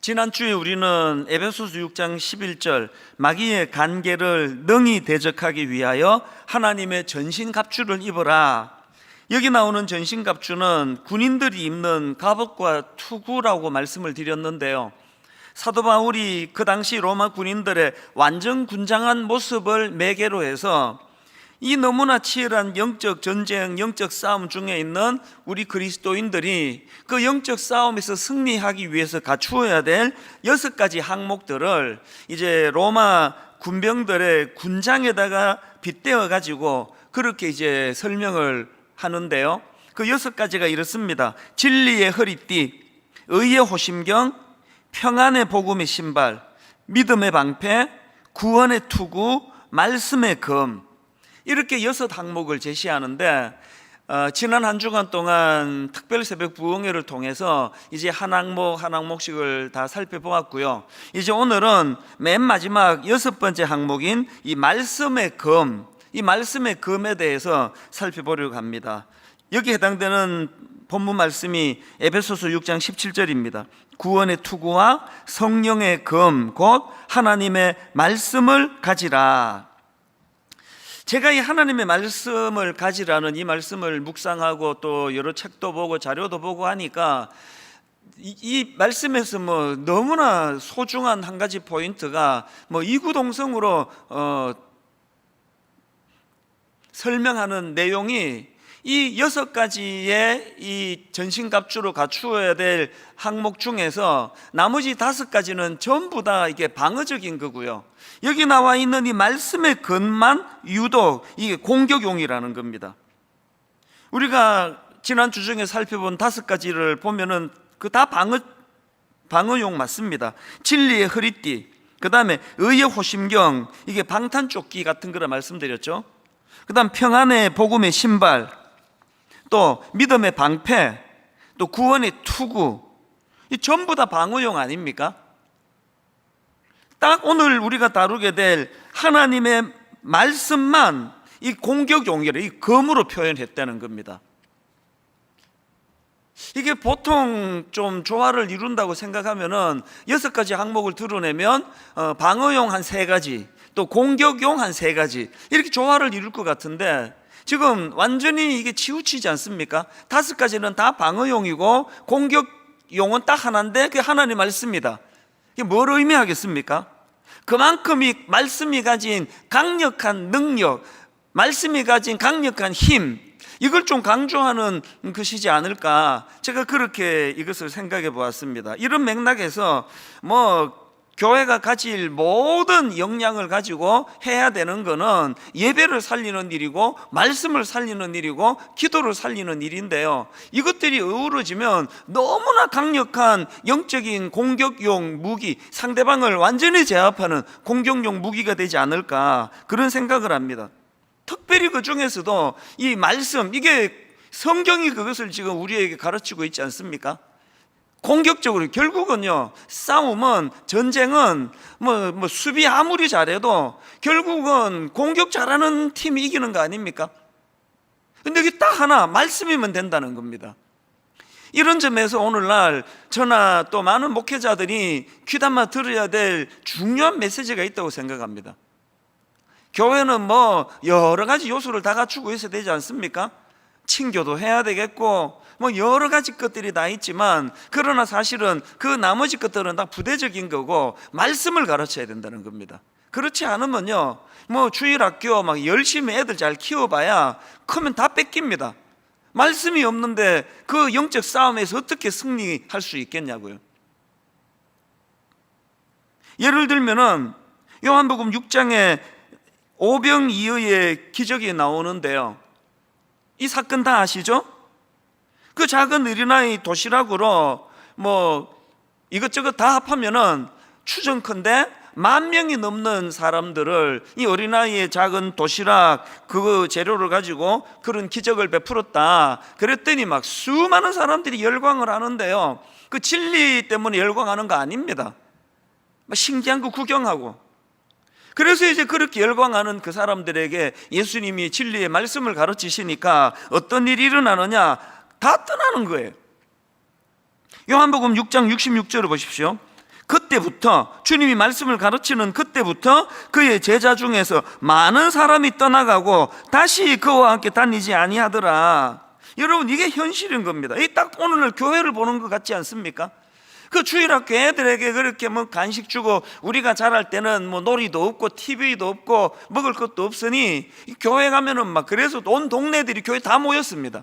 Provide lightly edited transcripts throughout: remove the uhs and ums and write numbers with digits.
지난주에 우리는 에베소서 6장 11절 마귀의 간계를 능히 대적하기 위하여 하나님의 전신갑주를 입어라. 여기 나오는 전신갑주는 군인들이 입는 갑옷과 투구라고 말씀을 드렸는데요, 사도 바울이 그 당시 로마 군인들의 완전 군장한 모습을 매개로 해서 이 너무나 치열한 영적 전쟁, 영적 싸움 중에 있는 우리 그리스도인들이 그 영적 싸움에서 승리하기 위해서 갖추어야 될 6가지 항목들을 이제 로마 군병들의 군장에다가 빗대어 가지고 그렇게 이제 설명을 하는데요, 그 6가지가 이렇습니다. 진리의 허리띠, 의의 호심경, 평안의 복음의 신발, 믿음의 방패, 구원의 투구, 말씀의 검, 이렇게 6 항목을 제시하는데 지난 한 주간 동안 특별 새벽 부흥회를 통해서 이제 한 항목씩을 다 살펴보았고요. 이제 오늘은 맨 마지막 6번째 항목인 이 말씀의 검, 이 말씀의 검에 대해서 살펴보려고 합니다. 여기에 해당되는 본문 말씀이 에베소서 6장 17절입니다. 구원의 투구와 성령의 검, 곧 하나님의 말씀을 가지라. 제가 이 하나님의 말씀을 가지라는 이 말씀을 묵상하고 또 여러 책도 보고 자료도 보고 하니까 이 말씀에서 너무나 소중한 한 가지 포인트가 이구동성으로 설명하는 내용이 이 6가지의 이 전신갑주로 갖추어야 될 항목 중에서 나머지 5가지는 전부 다 이게 방어적인 거고요, 여기 나와 있는 이 말씀의 근만 유독 이게 공격용이라는 겁니다. 우리가 지난 주 중에 살펴본 5가지를 보면은 그 다 방어용 맞습니다. 진리의 허리띠, 그 다음에 의의 호심경, 이게 방탄조끼 같은 거라 말씀드렸죠. 그 다음 평안의 복음의 신발, 또 믿음의 방패, 또 구원의 투구, 이 전부 다 방어용 아닙니까? 딱 오늘 우리가 다루게 될 하나님의 말씀만 이 공격용이라, 이 검으로 표현했다는 겁니다. 이게 보통 좀 조화를 이룬다고 생각하면은 6가지 항목을 드러내면 방어용 한 3가지, 또 공격용 한 3가지, 이렇게 조화를 이룰 것 같은데 지금 완전히 이게 치우치지 않습니까? 5가지는 다 방어용이고 공격용은 딱 하나인데 그게 하나님 말씀입니다. 이게 뭘 의미하겠습니까? 그만큼 이 말씀이 가진 강력한 능력, 말씀이 가진 강력한 힘, 이걸 좀 강조하는 것이지 않을까, 제가 그렇게 이것을 생각해 보았습니다. 이런 맥락에서 교회가 가질 모든 역량을 가지고 해야 되는 것은 예배를 살리는 일이고 말씀을 살리는 일이고 기도를 살리는 일인데요, 이것들이 어우러지면 너무나 강력한 영적인 공격용 무기, 상대방을 완전히 제압하는 공격용 무기가 되지 않을까, 그런 생각을 합니다. 특별히 그 중에서도 이 말씀, 이게 성경이 그것을 지금 우리에게 가르치고 있지 않습니까? 공격적으로 결국은요, 싸움은, 전쟁은 수비 아무리 잘해도 결국은 공격 잘하는 팀이 이기는 거 아닙니까? 근데 이게 딱 하나 말씀이면 된다는 겁니다. 이런 점에서 오늘날 저나 또 많은 목회자들이 귀담아 들어야 될 중요한 메시지가 있다고 생각합니다. 교회는 여러 가지 요소를 다 갖추고 있어야 되지 않습니까? 친교도 해야 되겠고 여러 가지 것들이 다 있지만, 그러나 사실은 그 나머지 것들은 다 부대적인 거고 말씀을 가르쳐야 된다는 겁니다. 그렇지 않으면요, 주일학교 열심히 애들 잘 키워봐야 크면 다 뺏깁니다. 말씀이 없는데 그 영적 싸움에서 어떻게 승리할 수 있겠냐고요. 예를 들면은 요한복음 6장에 오병이어의 기적이 나오는데요, 이 사건 다 아시죠? 그 작은 어린아이 도시락으로 이것저것 다 합하면은 추정컨대 10,000명이 넘는 사람들을 이 어린아이의 작은 도시락 그 재료를 가지고 그런 기적을 베풀었다. 그랬더니 수많은 사람들이 열광을 하는데요, 그 진리 때문에 열광하는 거 아닙니다. 신기한 거 구경하고. 그래서 이제 그렇게 열광하는 그 사람들에게 예수님이 진리의 말씀을 가르치시니까 어떤 일이 일어나느냐, 다 떠나는 거예요. 요한복음 6장 66절을 보십시오. 그때부터, 주님이 말씀을 가르치는 그때부터 그의 제자 중에서 많은 사람이 떠나가고 다시 그와 함께 다니지 아니하더라. 여러분, 이게 현실인 겁니다. 이 딱 오늘 교회를 보는 것 같지 않습니까? 그 주일학교 애들에게 그렇게 뭐 간식 주고, 우리가 자랄 때는 뭐 놀이도 없고 TV도 없고 먹을 것도 없으니 교회 가면은 막, 그래서 온 동네들이 교회 다 모였습니다.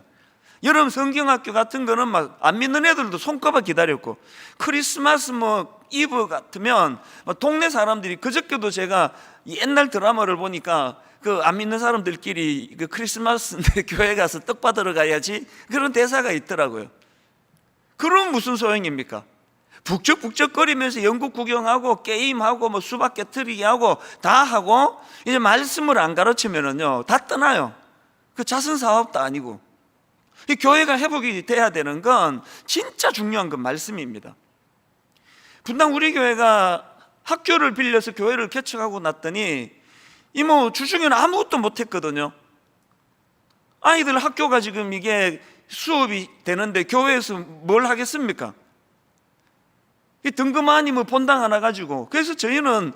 여름 성경학교 같은 거는 막 안 믿는 애들도 손꼽아 기다렸고, 크리스마스 뭐 이브 같으면 동네 사람들이, 그저께도 제가 옛날 드라마를 보니까 그 안 믿는 사람들끼리 그 크리스마스인데 교회 가서 떡 받으러 가야지, 그런 대사가 있더라고요. 그럼 무슨 소용입니까? 북적북적거리면서 영국 구경하고 게임하고 뭐 수박 깨트리기 하고 다 하고, 이제 말씀을 안 가르치면은요 다 떠나요. 그 자선 사업도 아니고. 이 교회가 회복이 돼야 되는 건, 진짜 중요한 건 말씀입니다. 분당 우리 교회가 학교를 빌려서 교회를 개척하고 났더니 이모 주중에는 아무것도 못했거든요. 아이들 학교가 지금 이게 수업이 되는데 교회에서 뭘 하겠습니까? 이 등급만이 뭐 본당 하나 가지고. 그래서 저희는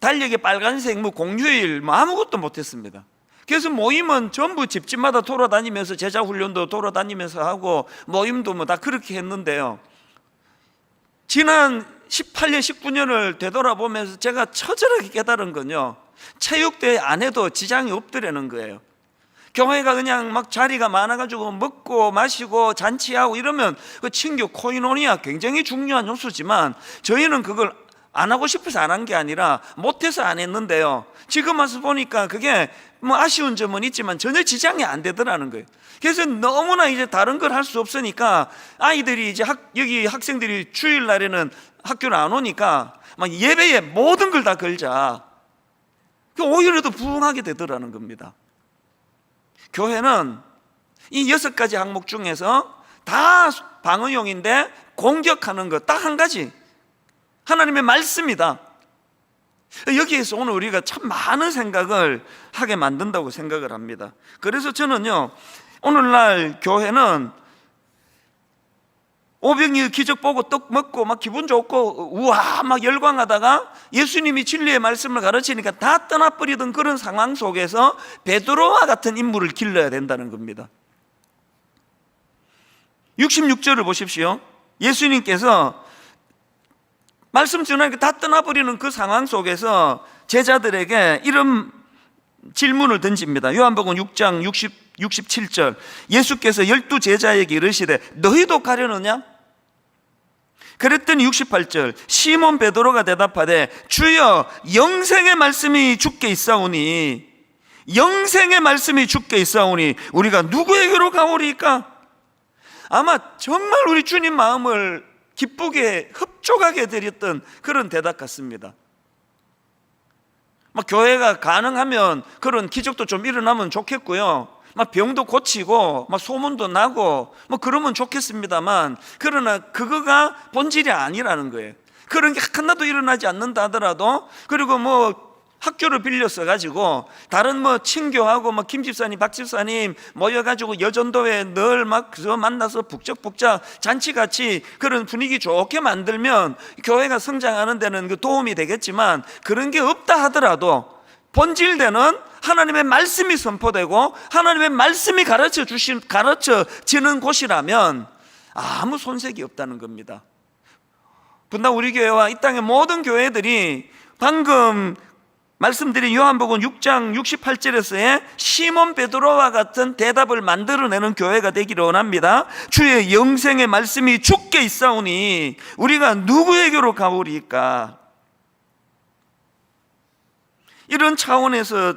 달력에 빨간색 뭐 공휴일 뭐 아무것도 못했습니다. 그래서 모임은 전부 집집마다 돌아다니면서 제자 훈련도 돌아다니면서 하고, 모임도 뭐 다 그렇게 했는데요, 지난 18년 19년을 되돌아보면서 제가 처절하게 깨달은 건요, 체육대회 안 해도 지장이 없더라는 거예요. 교회가 그냥 막 자리가 많아가지고 먹고 마시고 잔치하고 이러면 그 친교 코이노니아 굉장히 중요한 요소지만, 저희는 그걸 안 하고 싶어서 안 한 게 아니라 못해서 안 했는데요, 지금 와서 보니까 그게 뭐 아쉬운 점은 있지만 전혀 지장이 안 되더라는 거예요. 그래서 너무나 이제 다른 걸 할 수 없으니까 아이들이 이제 여기 학생들이 주일날에는 학교를 안 오니까 막 예배에 모든 걸 다 걸자. 오히려 더 부흥하게 되더라는 겁니다. 교회는 이 6가지 항목 중에서 다 방어용인데 공격하는 것 딱 한 가지, 하나님의 말씀이다. 여기에서 오늘 우리가 참 많은 생각을 하게 만든다고 생각을 합니다. 그래서 저는요, 오늘날 교회는 오병이의 기적 보고 떡 먹고 막 기분 좋고 우와 막 열광하다가 예수님이 진리의 말씀을 가르치니까 다 떠나버리던 그런 상황 속에서 베드로와 같은 인물을 길러야 된다는 겁니다. 66절을 보십시오. 예수님께서 말씀 전하니까 다 떠나버리는 그 상황 속에서 제자들에게 이런 질문을 던집니다. 요한복음 6장 67절, 예수께서 12 제자에게 이르시되 너희도 가려느냐? 그랬더니 68절, 시몬 베드로가 대답하되 주여 영생의 말씀이 주께 있사오니, 영생의 말씀이 주께 있사오니 우리가 누구에게로 가오리까? 아마 정말 우리 주님 마음을 기쁘게 흡족하게 드렸던 그런 대답 같습니다. 막 교회가 가능하면 그런 기적도 좀 일어나면 좋겠고요, 막 병도 고치고 막 소문도 나고 뭐 그러면 좋겠습니다만, 그러나 그거가 본질이 아니라는 거예요. 그런 게 하나도 일어나지 않는다 하더라도, 그리고 뭐 학교를 빌려서 가지고 다른 뭐 친교하고 뭐 김 집사님 박 집사님 모여가지고 여전도에 늘 막 만나서 북적북적 잔치같이 그런 분위기 좋게 만들면 교회가 성장하는 데는 그 도움이 되겠지만, 그런 게 없다 하더라도 본질되는 하나님의 말씀이 선포되고 하나님의 말씀이 가르쳐지는 곳이라면 아무 손색이 없다는 겁니다. 분당 우리 교회와 이 땅의 모든 교회들이 방금 말씀드린 요한복음 6장 68절에서의 시몬 베드로와 같은 대답을 만들어내는 교회가 되기를 원합니다. 주의 영생의 말씀이 주께 있사오니 우리가 누구에게로 가오리까? 이런 차원에서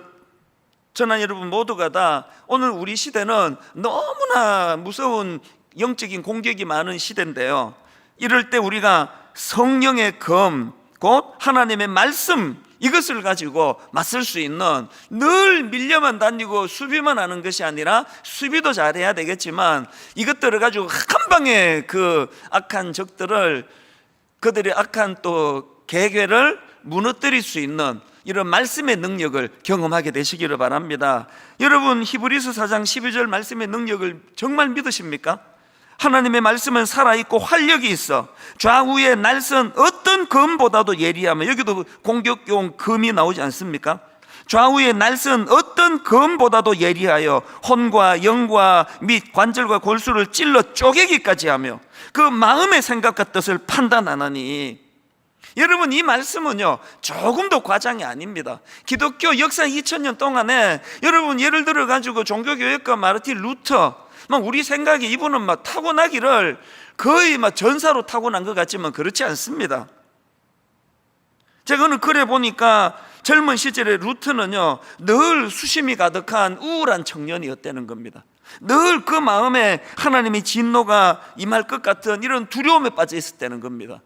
저나 여러분 모두가 다, 오늘 우리 시대는 너무나 무서운 영적인 공격이 많은 시대인데요, 이럴 때 우리가 성령의 검, 곧 하나님의 말씀, 이것을 가지고 맞설 수 있는, 늘 밀려만 다니고 수비만 하는 것이 아니라 수비도 잘해야 되겠지만 이것들을 가지고 한 방에 그 악한 적들을, 그들의 악한 또 계획을 무너뜨릴 수 있는 이런 말씀의 능력을 경험하게 되시기를 바랍니다. 여러분, 히브리서 4장 12절 말씀의 능력을 정말 믿으십니까? 하나님의 말씀은 살아있고 활력이 있어 좌우의 날선 어떤 검보다도 예리하며, 여기도 공격용 검이 나오지 않습니까? 좌우의 날선 어떤 검보다도 예리하여 혼과 영과 및 관절과 골수를 찔러 쪼개기까지 하며 그 마음의 생각과 뜻을 판단하나니. 여러분, 이 말씀은요 조금도 과장이 아닙니다. 기독교 역사 2000년 동안에 여러분 예를 들어 가지고 종교교역가 마르틴 루터, 막 우리 생각에 이분은 막 타고나기를 거의 막 전사로 타고난 것 같지만 그렇지 않습니다. 제가 그래 보니까 젊은 시절에 루터는요 늘 수심이 가득한 우울한 청년이었다는 겁니다. 늘 그 마음에 하나님의 진노가 임할 것 같은 이런 두려움에 빠져 있었다는 겁니다.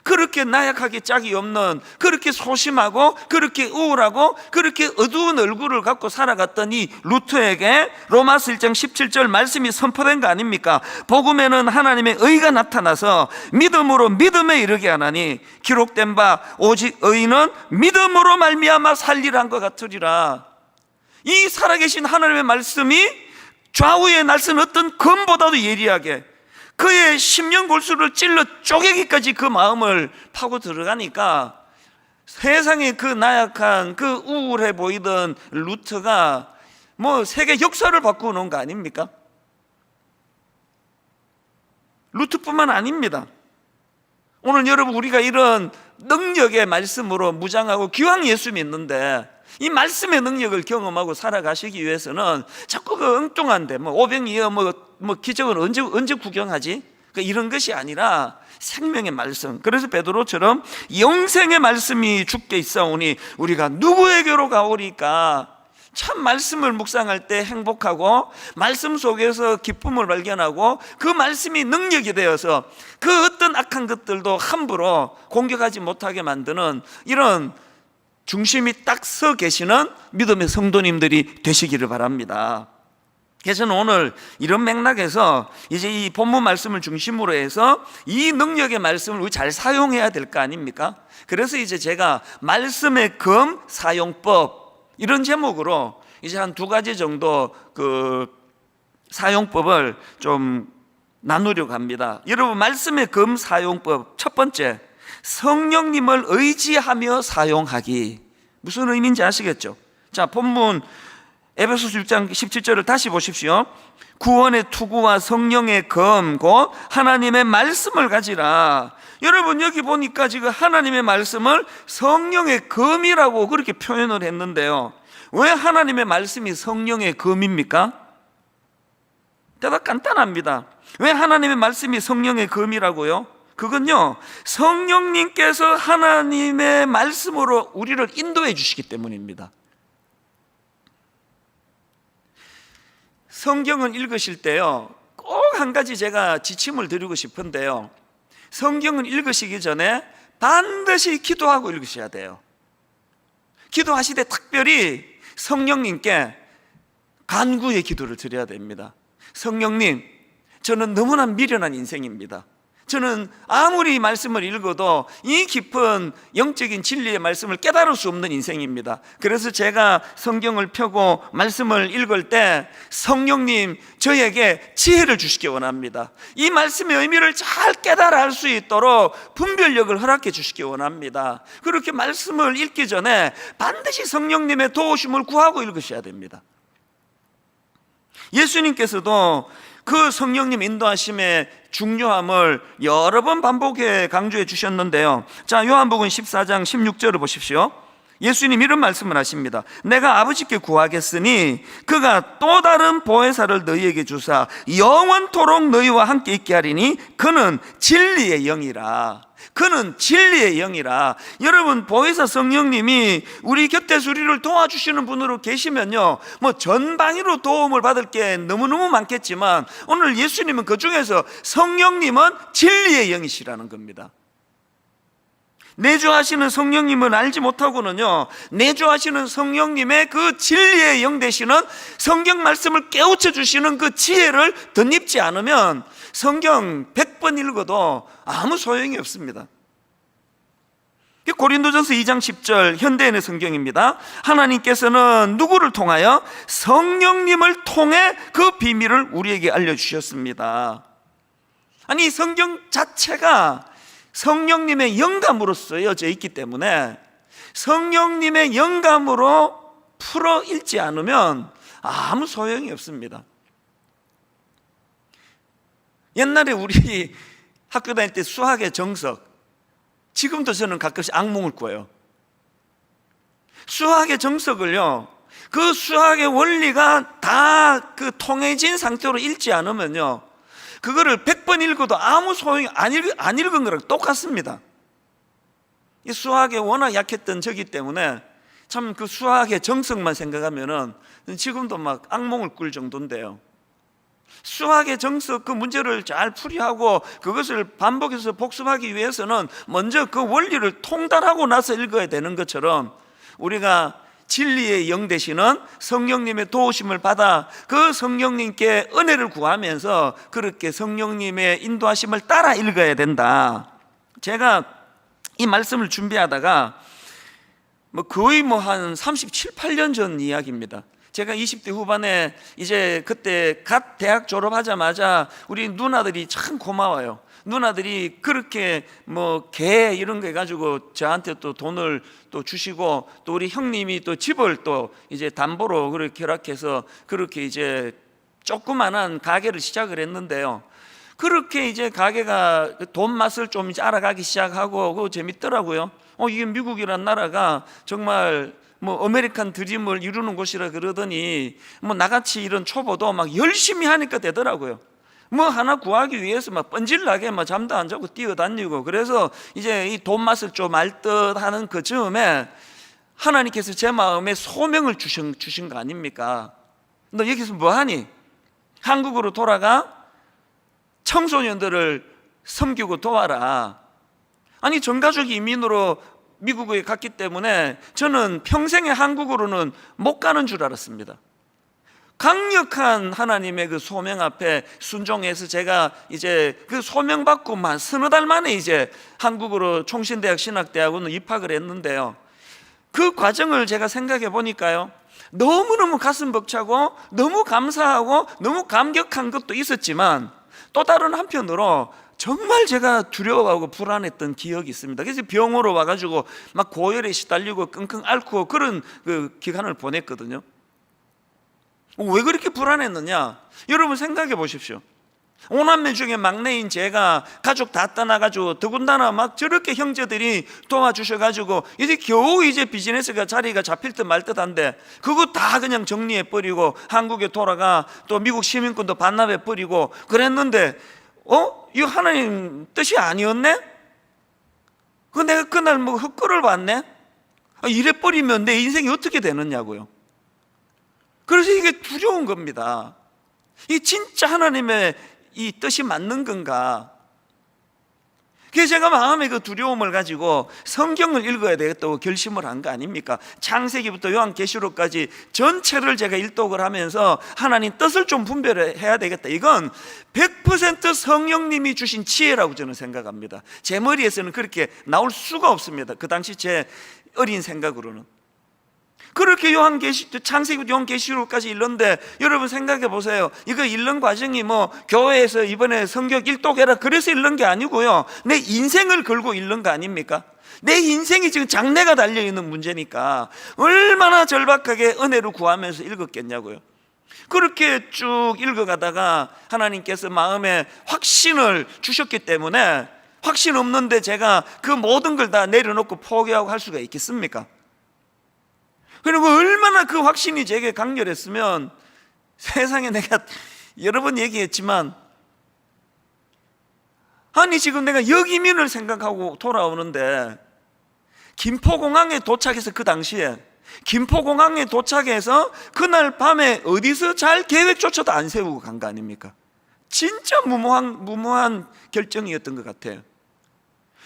그렇게 나약하게 짝이 없는, 그렇게 소심하고 그렇게 우울하고 그렇게 어두운 얼굴을 갖고 살아갔던 이 루터에게 로마서 1장 17절 말씀이 선포된 거 아닙니까? 복음에는 하나님의 의가 나타나서 믿음으로 믿음에 이르게 하나니 기록된 바 오직 의인은 믿음으로 말미암아 살리라 한 것 같으리라. 이 살아계신 하나님의 말씀이 좌우의 날선 어떤 검보다도 예리하게 그의 심령골수를 찔러 쪼개기까지 그 마음을 파고 들어가니까 세상에 그 나약한 그 우울해 보이던 루터가 뭐 세계 역사를 바꾸는 거 아닙니까? 루터뿐만 아닙니다. 오늘 여러분 우리가 이런 능력의 말씀으로 무장하고 기왕 예수 믿는데 이 말씀의 능력을 경험하고 살아가시기 위해서는 자꾸 그 엉뚱한데 뭐 오병이어 뭐 기적을 언제 구경하지? 이런 것이 아니라 생명의 말씀. 그래서 베드로처럼 영생의 말씀이 주께 있사오니 우리가 누구에게로 가오리까? 참 말씀을 묵상할 때 행복하고 말씀 속에서 기쁨을 발견하고 그 말씀이 능력이 되어서 그 어떤 악한 것들도 함부로 공격하지 못하게 만드는 이런 중심이 딱 서 계시는 믿음의 성도님들이 되시기를 바랍니다. 그래서 저는 오늘 이런 맥락에서 이제 이 본문 말씀을 중심으로 해서 이 능력의 말씀을 우리 잘 사용해야 될 거 아닙니까? 그래서 이제 제가 말씀의 검 사용법 이런 제목으로 이제 한 2가지 정도 그 사용법을 좀 나누려고 합니다. 여러분, 말씀의 검 사용법 첫 번째, 성령님을 의지하며 사용하기. 무슨 의미인지 아시겠죠? 자, 본문 에베소서 6장 17절을 다시 보십시오. 구원의 투구와 성령의 검 곧 하나님의 말씀을 가지라. 여러분, 여기 보니까 지금 하나님의 말씀을 성령의 검이라고 그렇게 표현을 했는데요, 왜 하나님의 말씀이 성령의 검입니까? 대답 간단합니다. 왜 하나님의 말씀이 성령의 검이라고요? 그건요, 성령님께서 하나님의 말씀으로 우리를 인도해 주시기 때문입니다. 성경을 읽으실 때요, 꼭 한 가지 제가 지침을 드리고 싶은데요, 성경을 읽으시기 전에 반드시 기도하고 읽으셔야 돼요. 기도하실 때 특별히 성령님께 간구의 기도를 드려야 됩니다. 성령님, 저는 너무나 미련한 인생입니다. 저는 아무리 말씀을 읽어도 이 깊은 영적인 진리의 말씀을 깨달을 수 없는 인생입니다. 그래서 제가 성경을 펴고 말씀을 읽을 때 성령님, 저에게 지혜를 주시기 원합니다. 이 말씀의 의미를 잘 깨달아 알 수 있도록 분별력을 허락해 주시기 원합니다. 그렇게 말씀을 읽기 전에 반드시 성령님의 도우심을 구하고 읽으셔야 됩니다. 예수님께서도 그 성령님 인도하심의 중요함을 여러 번 반복해 강조해 주셨는데요, 자, 요한복음 14장 16절을 보십시오. 예수님 이런 말씀을 하십니다. 내가 아버지께 구하겠으니 그가 또 다른 보혜사를 너희에게 주사 영원토록 너희와 함께 있게 하리니 그는 진리의 영이라. 그는 진리의 영이라. 여러분, 보혜사 성령님이 우리 곁에서 우리를 도와주시는 분으로 계시면요, 뭐 전방위로 도움을 받을 게 너무너무 많겠지만 오늘 예수님은 그 중에서 성령님은 진리의 영이시라는 겁니다. 내주하시는 성령님을 알지 못하고는요, 내주하시는 성령님의 그 진리의 영 되시는 성경 말씀을 깨우쳐 주시는 그 지혜를 덧입지 않으면 성경 100번 읽어도 아무 소용이 없습니다. 고린도전서 2장 10절 현대인의 성경입니다. 하나님께서는 누구를 통하여? 성령님을 통해 그 비밀을 우리에게 알려주셨습니다. 아니 성경 자체가 성령님의 영감으로 쓰여져 있기 때문에 성령님의 영감으로 풀어 읽지 않으면 아무 소용이 없습니다. 옛날에 우리 학교 다닐 때 수학의 정석, 지금도 저는 가끔씩 악몽을 꿔요. 수학의 정석을요, 그 수학의 원리가 다 그 통해진 상태로 읽지 않으면요, 그거를 100번 읽어도 아무 소용이 안 읽은 거랑 똑같습니다. 이 수학에 워낙 약했던 저기 때문에 참 그 수학의 정석만 생각하면은 지금도 막 악몽을 꿀 정도인데요. 수학의 정석 그 문제를 잘 풀이하고 그것을 반복해서 복습하기 위해서는 먼저 그 원리를 통달하고 나서 읽어야 되는 것처럼 우리가 진리의 영 되시는 성령님의 도우심을 받아 그 성령님께 은혜를 구하면서 그렇게 성령님의 인도하심을 따라 읽어야 된다. 제가 이 말씀을 준비하다가 거의 한 37, 8년 전 이야기입니다. 제가 20대 후반에 이제 그때 갓 대학 졸업하자마자 우리 누나들이 참 고마워요. 누나들이 그렇게 개 이런 거 해가지고 저한테 또 돈을 또 주시고, 또 우리 형님이 또 집을 또 이제 담보로 그렇게 결합해서 그렇게 이제 조그만한 가게를 시작을 했는데요. 그렇게 이제 가게가 돈 맛을 좀 이제 알아가기 시작하고 그거 재밌더라고요. 이게 미국이란 나라가 정말 아메리칸 드림을 이루는 곳이라 그러더니 나같이 이런 초보도 막 열심히 하니까 되더라고요. 하나 구하기 위해서 막 뻔질나게 잠도 안 자고 뛰어다니고, 그래서 이제 이 돈 맛을 좀 알 듯 하는 그 즈음에 하나님께서 제 마음에 소명을 주신 거 아닙니까? 너 여기서 뭐하니? 한국으로 돌아가 청소년들을 섬기고 도와라. 아니 전 가족이 이민으로 미국에 갔기 때문에 저는 평생에 한국으로는 못 가는 줄 알았습니다. 강력한 하나님의 그 소명 앞에 순종해서 제가 이제 그 소명 받고만 서너 달 만에 이제 한국으로 총신대학 신학대학원을 입학을 했는데요. 그 과정을 제가 생각해 보니까요, 너무너무 가슴 벅차고 너무 감사하고 너무 감격한 것도 있었지만 또 다른 한편으로 정말 제가 두려워하고 불안했던 기억이 있습니다. 그래서 병으로 와가지고 막 고열에 시달리고 끙끙 앓고 그런 그 기간을 보냈거든요. 왜 그렇게 불안했느냐? 여러분 생각해 보십시오. 5남매 중에 막내인 제가 가족 다 떠나가지고 더군다나 막 저렇게 형제들이 도와주셔가지고 이제 겨우 이제 비즈니스가 자리가 잡힐 듯 말 듯한데 그거 다 그냥 정리해버리고 한국에 돌아가 또 미국 시민권도 반납해버리고 그랬는데 이거 하나님 뜻이 아니었네? 내가 그날 헛걸을 봤네? 이래버리면 내 인생이 어떻게 되느냐고요. 그래서 이게 두려운 겁니다. 이 진짜 하나님의 이 뜻이 맞는 건가? 그래서 제가 마음에 그 두려움을 가지고 성경을 읽어야 되겠다고 결심을 한 거 아닙니까? 창세기부터 요한계시록까지 전체를 제가 일독을 하면서 하나님 뜻을 좀 분별해야 되겠다. 이건 100% 성령님이 주신 지혜라고 저는 생각합니다. 제 머리에서는 그렇게 나올 수가 없습니다. 그 당시 제 어린 생각으로는. 그렇게 창세기부터 요한계시록까지 읽는데 여러분 생각해 보세요. 이거 읽는 과정이 교회에서 이번에 성경 일독해라 그래서 읽는 게 아니고요, 내 인생을 걸고 읽는 거 아닙니까? 내 인생이 지금 장래가 달려있는 문제니까 얼마나 절박하게 은혜를 구하면서 읽었겠냐고요. 그렇게 쭉 읽어가다가 하나님께서 마음에 확신을 주셨기 때문에, 확신 없는데 제가 그 모든 걸 다 내려놓고 포기하고 할 수가 있겠습니까? 그리고 얼마나 그 확신이 제게 강렬했으면 세상에, 내가 여러 번 얘기했지만 아니 지금 내가 역이민을 생각하고 돌아오는데 김포공항에 도착해서, 그 당시에 김포공항에 도착해서 그날 밤에 어디서 잘 계획조차도 안 세우고 간 거 아닙니까? 진짜 무모한 결정이었던 것 같아요.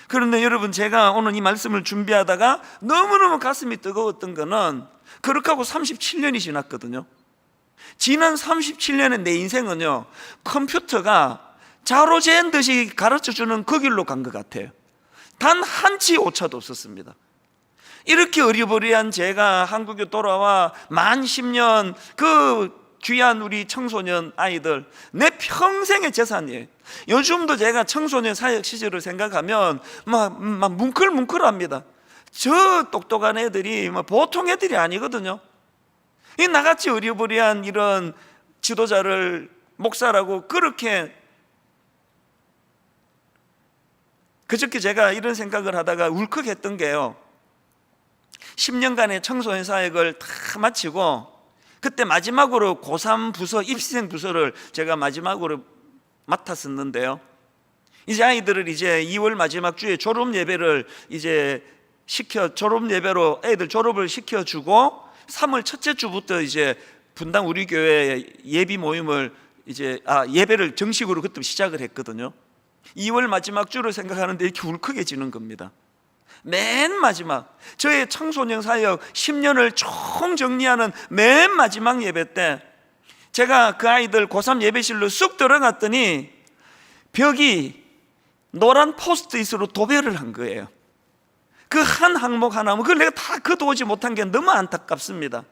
그런데 여러분, 제가 오늘 이 말씀을 준비하다가 너무너무 가슴이 뜨거웠던 거는 그렇게 하고 37년이 지났거든요. 지난 37년의 내 인생은요, 컴퓨터가 자로 재는 듯이 가르쳐주는 그 길로 간 것 같아요. 단 한치 오차도 없었습니다. 이렇게 어리버리한 제가 한국에 돌아와 만 10년 그 귀한 우리 청소년 아이들, 내 평생의 재산이에요. 요즘도 제가 청소년 사역 시절을 생각하면 막 뭉클뭉클합니다. 저 똑똑한 애들이 보통 애들이 아니거든요. 이 나같이 어리버리한 이런 지도자를 목사라고 그렇게, 그저께 제가 이런 생각을 하다가 울컥했던 게요, 10년간의 청소년 사역을 다 마치고 그때 마지막으로 고3 부서, 입시생 부서를 제가 마지막으로 맡았었는데요, 이제 아이들을 이제 2월 마지막 주에 졸업 예배를 이제 졸업 예배로 애들 졸업을 시켜주고 3월 첫째 주부터 이제 분당 우리 교회 예비 모임을 예배를 정식으로 그때 시작을 했거든요. 2월 마지막 주를 생각하는데 이렇게 울컥해지는 겁니다. 맨 마지막, 저의 청소년 사역 10년을 총 정리하는 맨 마지막 예배 때 제가 그 아이들 고3 예배실로 쑥 들어갔더니 벽이 노란 포스트잇으로 도배를 한 거예요. 그 한 항목 하나면 그걸 내가 다 거두지 못한 게 너무 안타깝습니다.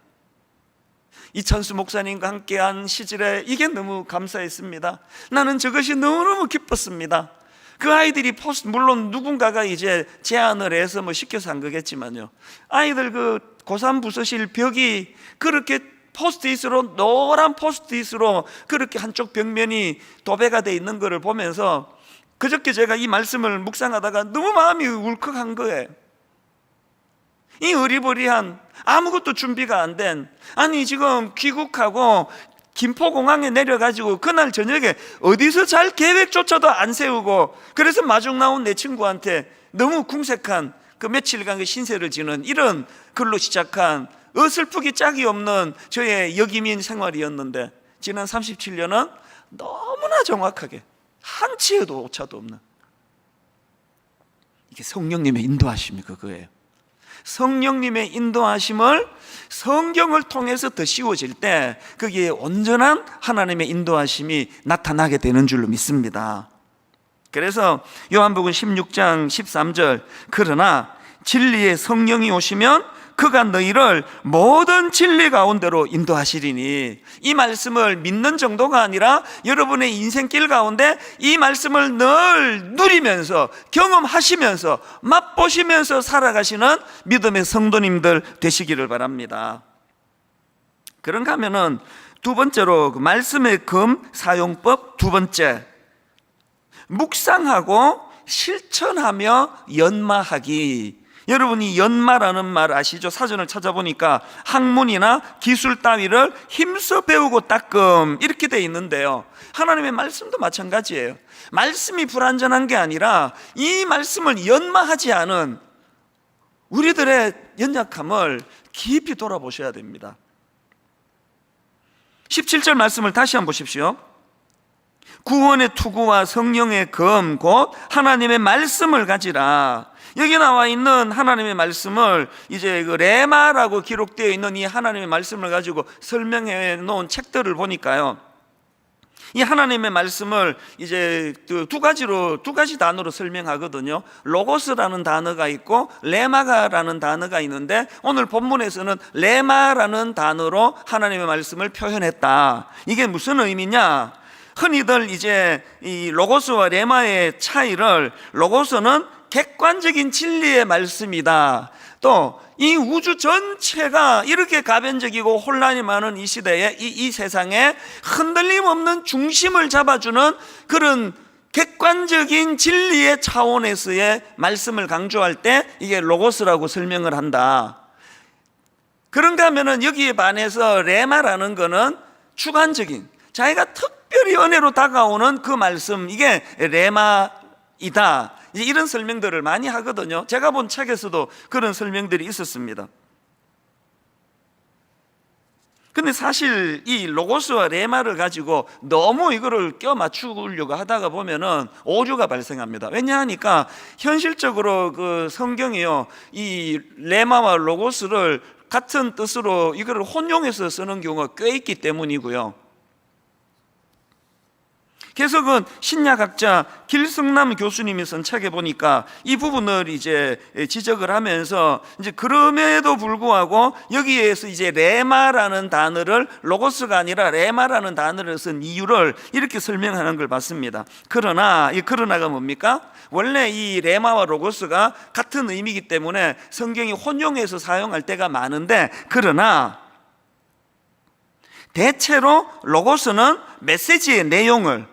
이찬수 목사님과 함께한 시절에 이게 너무 감사했습니다. 나는 저것이 너무너무 기뻤습니다. 그 아이들이 물론 누군가가 이제 제안을 해서 시켜서 한 거겠지만요, 아이들 그 고3 부서실 벽이 그렇게 포스트잇으로, 노란 포스트잇으로 그렇게 한쪽 벽면이 도배가 돼 있는 것을 보면서 그저께 제가 이 말씀을 묵상하다가 너무 마음이 울컥한 거예요. 이 어리버리한, 아무것도 준비가 안 된, 아니 지금 귀국하고 김포공항에 내려가지고 그날 저녁에 어디서 잘 계획조차도 안 세우고, 그래서 마중 나온 내 친구한테 너무 궁색한 그 며칠간의 신세를 지는 이런 글로 시작한 어설프기 짝이 없는 저의 여기민 생활이었는데, 지난 37년은 너무나 정확하게 한 치에도 오차도 없는, 이게 성령님의 인도하심이 그거예요. 성령님의 인도하심을 성경을 통해서 더 씌워질 때 거기에 온전한 하나님의 인도하심이 나타나게 되는 줄로 믿습니다. 그래서 요한복음 16장 13절, 그러나 진리의 성령이 오시면 그가 너희를 모든 진리 가운데로 인도하시리니, 이 말씀을 믿는 정도가 아니라 여러분의 인생길 가운데 이 말씀을 늘 누리면서 경험하시면서 맛보시면서 살아가시는 믿음의 성도님들 되시기를 바랍니다. 그런가 하면은 두 번째로 그 말씀의 검 사용법, 두 번째, 묵상하고 실천하며 연마하기. 여러분이 연마라는 말 아시죠? 사전을 찾아보니까 학문이나 기술 따위를 힘써 배우고 닦음 이렇게 돼 있는데요, 하나님의 말씀도 마찬가지예요. 말씀이 불완전한 게 아니라 이 말씀을 연마하지 않은 우리들의 연약함을 깊이 돌아보셔야 됩니다. 17절 말씀을 다시 한번 보십시오. 구원의 투구와 성령의 검 곧 하나님의 말씀을 가지라. 여기 나와 있는 하나님의 말씀을 이제 그 레마라고 기록되어 있는 이 하나님의 말씀을 가지고 설명해 놓은 책들을 보니까요, 이 하나님의 말씀을 이제 두 가지 단어로 설명하거든요. 로고스라는 단어가 있고 레마가라는 단어가 있는데, 오늘 본문에서는 레마라는 단어로 하나님의 말씀을 표현했다. 이게 무슨 의미냐? 흔히들 이제 이 로고스와 레마의 차이를, 로고스는 객관적인 진리의 말씀이다, 또 이 우주 전체가 이렇게 가변적이고 혼란이 많은 이 시대에, 이 세상에 흔들림 없는 중심을 잡아주는 그런 객관적인 진리의 차원에서의 말씀을 강조할 때 이게 로고스라고 설명을 한다. 그런가 하면은 여기에 반해서 레마라는 거는 주관적인, 자기가 특별히 은혜로 다가오는 그 말씀, 이게 레마이다, 이런 설명들을 많이 하거든요. 제가 본 책에서도 그런 설명들이 있었습니다. 근데 사실 이 로고스와 레마를 가지고 너무 이거를 껴 맞추려고 하다가 보면은 오류가 발생합니다. 왜냐하니까 현실적으로 그 성경이요, 이 레마와 로고스를 같은 뜻으로 이거를 혼용해서 쓰는 경우가 꽤 있기 때문이고요. 개석은 신약학자 길승남 교수님이 쓴 책에 보니까 이 부분을 이제 지적을 하면서 이제 그럼에도 불구하고 여기에서 이제 레마라는 단어를 로고스가 아니라 레마라는 단어를 쓴 이유를 이렇게 설명하는 걸 봤습니다. 그러나 이 그러나가 뭡니까? 원래 이 레마와 로고스가 같은 의미이기 때문에 성경이 혼용해서 사용할 때가 많은데, 그러나 대체로 로고스는 메시지의 내용을,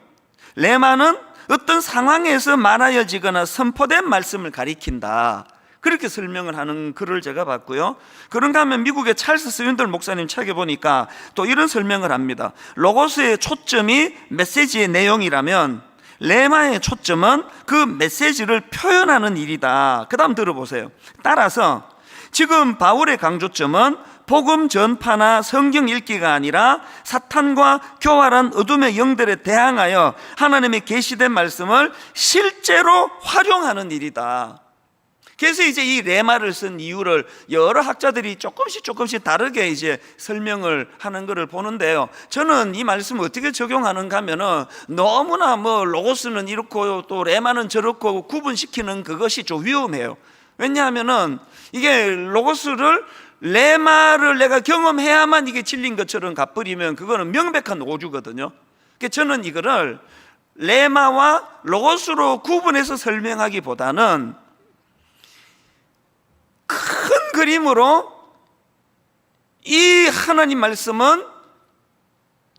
레마는 어떤 상황에서 말하여지거나 선포된 말씀을 가리킨다, 그렇게 설명을 하는 글을 제가 봤고요. 그런가 하면 미국의 찰스 스윈들 목사님 책에 보니까 또 이런 설명을 합니다. 로고스의 초점이 메시지의 내용이라면 레마의 초점은 그 메시지를 표현하는 일이다. 그 다음 들어보세요. 따라서 지금 바울의 강조점은 복음 전파나 성경 읽기가 아니라 사탄과 교활한 어둠의 영들에 대항하여 하나님의 계시된 말씀을 실제로 활용하는 일이다. 그래서 이제 이 레마를 쓴 이유를 여러 학자들이 조금씩 다르게 이제 설명을 하는 것을 보는데요. 저는 이 말씀을 어떻게 적용하는가 하면은 너무나 뭐 로고스는 이렇고 또 레마는 저렇고 구분시키는 그것이 좀 위험해요. 왜냐하면은 이게 로고스를, 레마를 내가 경험해야만 이게 진리인 것처럼 갚으리면 그거는 명백한 오류거든요. 그래서 저는 이거를 레마와 로고스로 구분해서 설명하기보다는 큰 그림으로 이 하나님 말씀은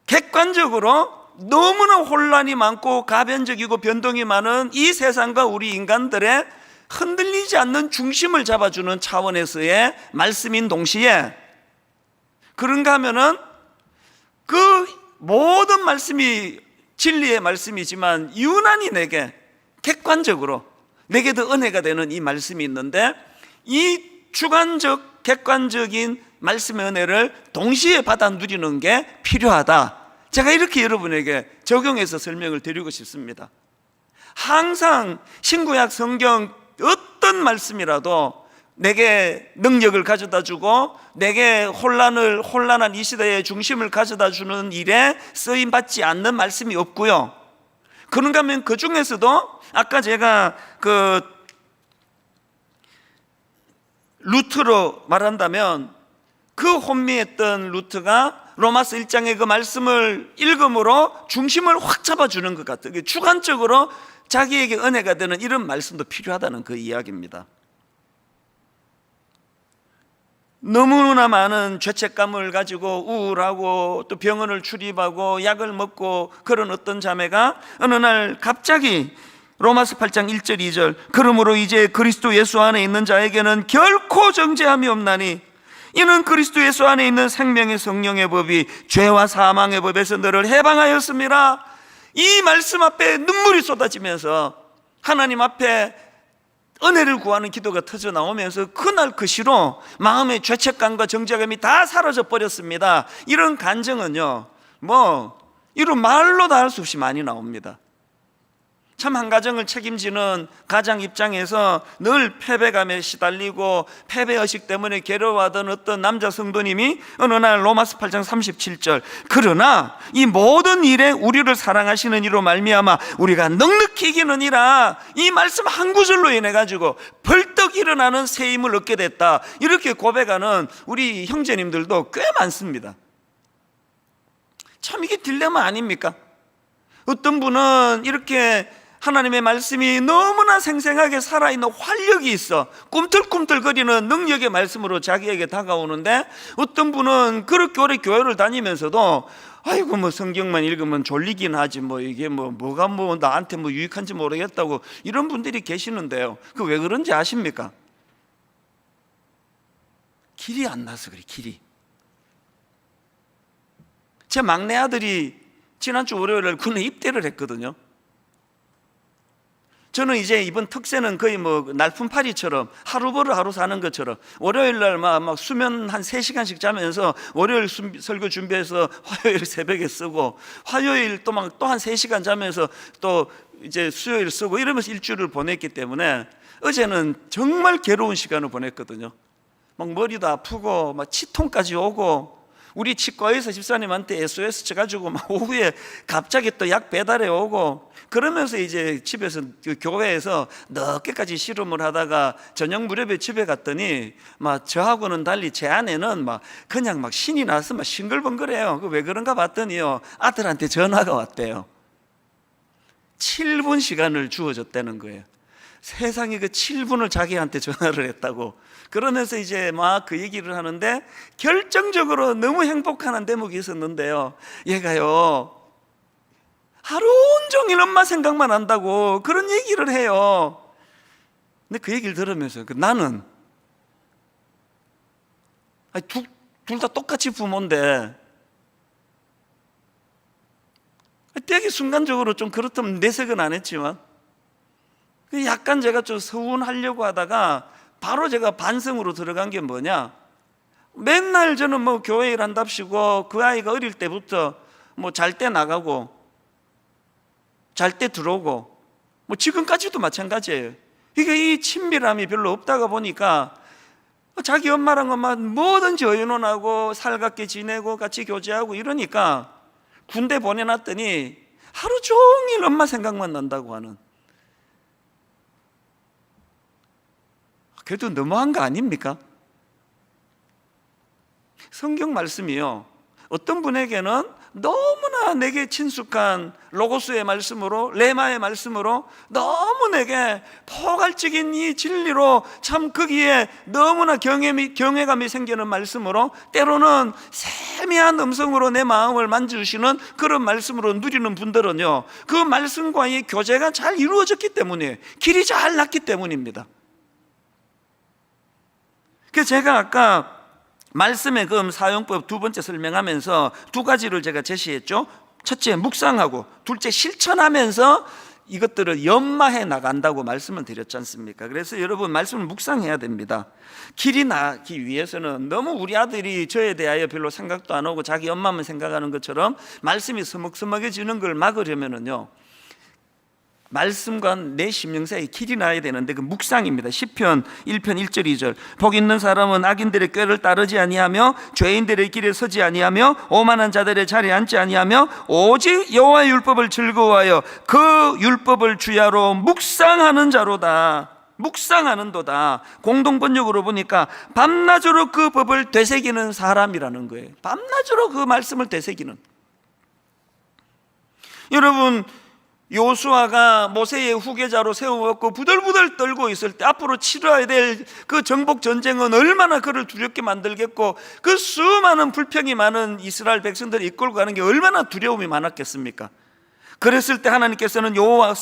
객관적으로 너무나 혼란이 많고 가변적이고 변동이 많은 이 세상과 우리 인간들의 흔들리지 않는 중심을 잡아주는 차원에서의 말씀인 동시에, 그런가 하면은 그 모든 말씀이 진리의 말씀이지만 유난히 내게 객관적으로 내게도 은혜가 되는 이 말씀이 있는데, 이 주관적 객관적인 말씀의 은혜를 동시에 받아 누리는 게 필요하다. 제가 이렇게 여러분에게 적용해서 설명을 드리고 싶습니다. 항상 신구약 성경 어떤 말씀이라도 내게 능력을 가져다 주고 내게 혼란한 이 시대의 중심을 가져다 주는 일에 쓰임 받지 않는 말씀이 없고요. 그런가 하면 그 중에서도 아까 제가 루트로 말한다면 그 혼미했던 루트가 로마서 1장의 그 말씀을 읽음으로 중심을 확 잡아주는 것 같아요. 주관적으로 자기에게 은혜가 되는 이런 말씀도 필요하다는 그 이야기입니다. 너무나 많은 죄책감을 가지고 우울하고 또 병원을 출입하고 약을 먹고 그런 어떤 자매가 어느 날 갑자기 로마서 8장 1절 2절 그러므로 이제 그리스도 예수 안에 있는 자에게는 결코 정죄함이 없나니 이는 그리스도 예수 안에 있는 생명의 성령의 법이 죄와 사망의 법에서 너를 해방하였습니다. 이 말씀 앞에 눈물이 쏟아지면서 하나님 앞에 은혜를 구하는 기도가 터져 나오면서 그날 그 시로 마음의 죄책감과 정죄감이 다 사라져 버렸습니다. 이런 간증은요, 이런 말로 다 할 수 없이 많이 나옵니다. 참 한 가정을 책임지는 가장 입장에서 늘 패배감에 시달리고 패배의식 때문에 괴로워하던 어떤 남자 성도님이 어느 날 로마서 8장 37절 그러나 이 모든 일에 우리를 사랑하시는 이로 말미암아 우리가 넉넉히 이기느니라, 이 말씀 한 구절로 인해 가지고 벌떡 일어나는 새 힘을 얻게 됐다, 이렇게 고백하는 우리 형제님들도 꽤 많습니다. 참 이게 딜레마 아닙니까? 어떤 분은 이렇게 하나님의 말씀이 너무나 생생하게 살아있는 활력이 있어 꿈틀꿈틀거리는 능력의 말씀으로 자기에게 다가오는데, 어떤 분은 그렇게 오래 교회를 다니면서도 아이고 성경만 읽으면 졸리긴 하지 이게 뭐가 나한테 유익한지 모르겠다고 이런 분들이 계시는데요. 그 왜 그런지 아십니까? 길이 안 나서 그래. 길이. 제 막내 아들이 지난주 월요일날 군에 입대를 했거든요. 저는 이제 이번 특세는 거의 날품팔이처럼 하루 벌어 하루 사는 것처럼 월요일날 막 수면 한 3시간씩 자면서 월요일 설교 준비해서 화요일 새벽에 쓰고 화요일 또 한 3시간 자면서 또 이제 수요일 쓰고 이러면서 일주일을 보냈기 때문에 어제는 정말 괴로운 시간을 보냈거든요. 막 머리도 아프고 막 치통까지 오고 우리 치과의사 집사님한테 SOS 쳐가지고 막 오후에 갑자기 또 약 배달해 오고, 그러면서 이제 집에서 그 교회에서 늦게까지 씨름을 하다가 저녁 무렵에 집에 갔더니 막 저하고는 달리 제 아내는 막 그냥 막 신이 나서 막 싱글벙글해요. 왜 그런가 봤더니요, 아들한테 전화가 왔대요. 7분 시간을 주어졌다는 거예요. 세상에 그 7분을 자기한테 전화를 했다고. 그러면서 이제 막 그 얘기를 하는데, 결정적으로 너무 행복한 한 대목이 있었는데요, 얘가요 하루 온종일 엄마 생각만 한다고 그런 얘기를 해요. 근데 그 얘기를 들으면서 나는 둘 다 똑같이 부모인데, 되게 순간적으로 좀 그렇다면 내색은 안 했지만 약간 제가 좀 서운하려고 하다가 바로 제가 반성으로 들어간 게 뭐냐, 맨날 저는 뭐 교회 일 한답시고 그 아이가 어릴 때부터 뭐 잘 때 나가고 잘 때 들어오고 뭐 지금까지도 마찬가지예요. 이게 이 친밀함이 별로 없다가 보니까 자기 엄마랑 뭐든지 의논하고 살갑게 지내고 같이 교제하고 이러니까 군대 보내놨더니 하루 종일 엄마 생각만 난다고 하는, 그래도 너무한 거 아닙니까? 성경 말씀이요, 어떤 분에게는 너무나 내게 친숙한 로고스의 말씀으로, 레마의 말씀으로 너무 내게 포괄적인 이 진리로 참 거기에 너무나 경외감이 생기는 말씀으로, 때로는 세미한 음성으로 내 마음을 만져주시는 그런 말씀으로 누리는 분들은요, 그 말씀과의 교제가 잘 이루어졌기 때문에, 길이 잘 났기 때문입니다. 그래서 제가 아까 말씀의 금 사용법 두 번째 설명하면서 두 가지를 제가 제시했죠. 첫째 묵상하고, 둘째 실천하면서 이것들을 연마해 나간다고 말씀을 드렸지 않습니까? 그래서 여러분, 말씀을 묵상해야 됩니다. 길이 나기 위해서는 너무 우리 아들이 저에 대하여 별로 생각도 안 하고 자기 엄마만 생각하는 것처럼 말씀이 서먹서먹해지는 걸 막으려면은요, 말씀과 내 심령 사이에 길이 나야 되는데 그 묵상입니다. 시편 1편 1절 2절 복 있는 사람은 악인들의 꾀를 따르지 아니하며 죄인들의 길에 서지 아니하며 오만한 자들의 자리에 앉지 아니하며 오직 여호와의 율법을 즐거워하여 그 율법을 주야로 묵상하는 자로다. 묵상하는도다. 공동번역으로 보니까 밤낮으로 그 법을 되새기는 사람이라는 거예요. 밤낮으로 그 말씀을 되새기는. 여러분, 요수아가 모세의 후계자로 세워갖고 부들부들 떨고 있을 때 앞으로 치러야 될 그 정복 전쟁은 얼마나 그를 두렵게 만들겠고, 그 수많은 불평이 많은 이스라엘 백성들이 이끌고 가는 게 얼마나 두려움이 많았겠습니까? 그랬을 때 하나님께서는 요수아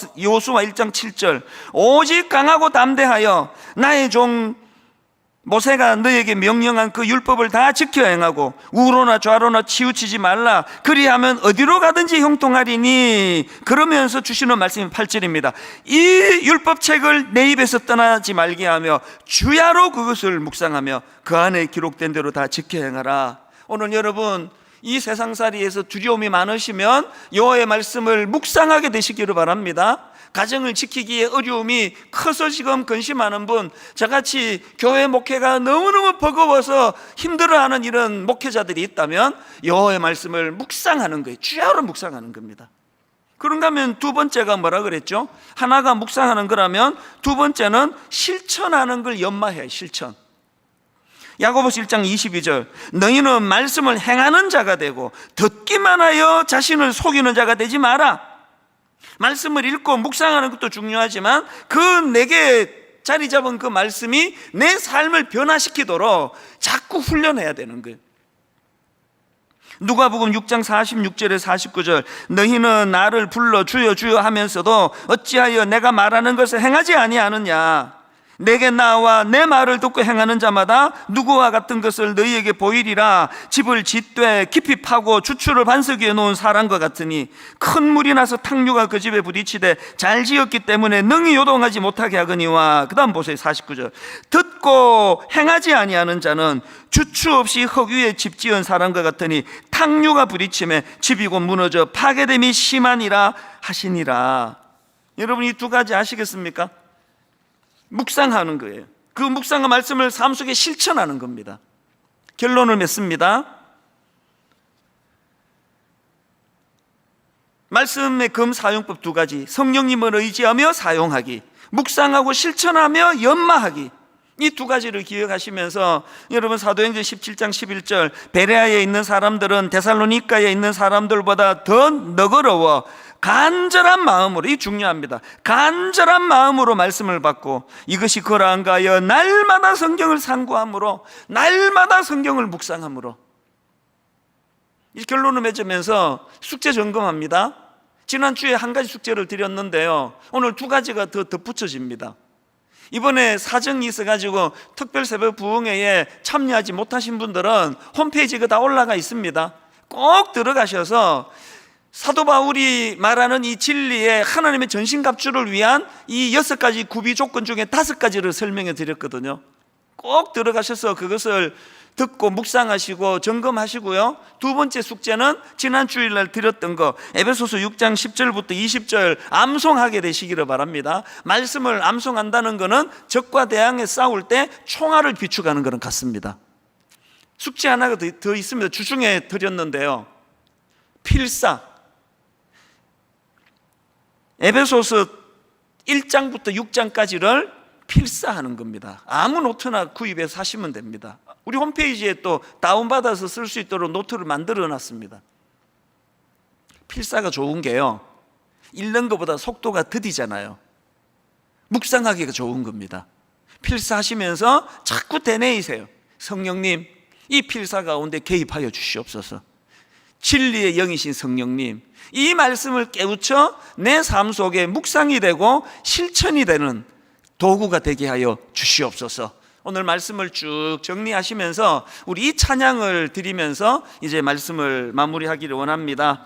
1장 7절 오직 강하고 담대하여 나의 종 모세가 너에게 명령한 그 율법을 다 지켜 행하고 우로나 좌로나 치우치지 말라. 그리하면 어디로 가든지 형통하리니. 그러면서 주시는 말씀이 8절입니다. 이 율법책을 내 입에서 떠나지 말게 하며 주야로 그것을 묵상하며 그 안에 기록된 대로 다 지켜 행하라. 오늘 여러분, 이 세상살이에서 두려움이 많으시면 여호와의 말씀을 묵상하게 되시기를 바랍니다. 가정을 지키기에 어려움이 커서 지금 근심하는 분, 저같이 교회 목회가 너무너무 버거워서 힘들어하는 이런 목회자들이 있다면 여호와의 말씀을 묵상하는 거예요. 주야로 묵상하는 겁니다. 그런가 하면 두 번째가 뭐라 그랬죠? 하나가 묵상하는 거라면 두 번째는 실천하는 걸 연마해요. 실천. 야고보서 1장 22절 너희는 말씀을 행하는 자가 되고 듣기만 하여 자신을 속이는 자가 되지 마라. 말씀을 읽고 묵상하는 것도 중요하지만 그 내게 자리 잡은 그 말씀이 내 삶을 변화시키도록 자꾸 훈련해야 되는 거예요. 누가복음 6장 46절에 49절 너희는 나를 불러 주여 주여 하면서도 어찌하여 내가 말하는 것을 행하지 아니하느냐. 내게 나와 내 말을 듣고 행하는 자마다 누구와 같은 것을 너희에게 보이리라. 집을 짓되 깊이 파고 주추를 반석 위에 놓은 사람과 같으니 큰 물이 나서 탕류가 그 집에 부딪히되 잘 지었기 때문에 능히 요동하지 못하게 하거니와. 그 다음 보세요. 49절 듣고 행하지 아니하는 자는 주추 없이 흙 위에 집 지은 사람과 같으니 탕류가 부딪힘에 집이 곧 무너져 파괴됨이 심하니라 하시니라. 여러분, 이 두 가지 아시겠습니까? 묵상하는 거예요. 그 묵상의 말씀을 삶 속에 실천하는 겁니다. 결론을 맺습니다. 말씀의 금 사용법 두 가지, 성령님을 의지하며 사용하기, 묵상하고 실천하며 연마하기, 이 두 가지를 기억하시면서 여러분 사도행전 17장 11절 베레아에 있는 사람들은 데살로니가에 있는 사람들보다 더 너그러워 간절한 마음으로, 이 중요합니다, 간절한 마음으로 말씀을 받고 이것이 그러한가 하여 날마다 성경을 상고함으로, 날마다 성경을 묵상함으로. 이 결론을 맺으면서 숙제 점검합니다. 지난주에 한 가지 숙제를 드렸는데요, 오늘 두 가지가 더 덧붙여집니다. 이번에 사정이 있어가지고 특별 새벽 부흥회에 참여하지 못하신 분들은 홈페이지가 다 올라가 있습니다. 꼭 들어가셔서 사도 바울이 말하는 이 진리의 하나님의 전신갑주를 위한 이 6가지 구비 조건 중에 5가지를 설명해 드렸거든요. 꼭 들어가셔서 그것을 듣고 묵상하시고 점검하시고요. 두 번째 숙제는 지난 주일날 드렸던 거, 에베소서 6장 10절부터 20절 암송하게 되시기를 바랍니다. 말씀을 암송한다는 것은 적과 대항에 싸울 때 총알을 비축하는 것은 같습니다. 숙제 하나가 더 있습니다. 주중에 드렸는데요, 필사, 에베소서 1장부터 6장까지를 필사하는 겁니다. 아무 노트나 구입해서 하시면 됩니다. 우리 홈페이지에 또 다운받아서 쓸 수 있도록 노트를 만들어 놨습니다. 필사가 좋은 게요, 읽는 것보다 속도가 더디잖아요. 묵상하기가 좋은 겁니다. 필사하시면서 자꾸 되뇌이세요. 성령님, 이 필사 가운데 개입하여 주시옵소서. 진리의 영이신 성령님, 이 말씀을 깨우쳐 내 삶 속에 묵상이 되고 실천이 되는 도구가 되게 하여 주시옵소서. 오늘 말씀을 쭉 정리하시면서 우리 이 찬양을 드리면서 이제 말씀을 마무리하기를 원합니다.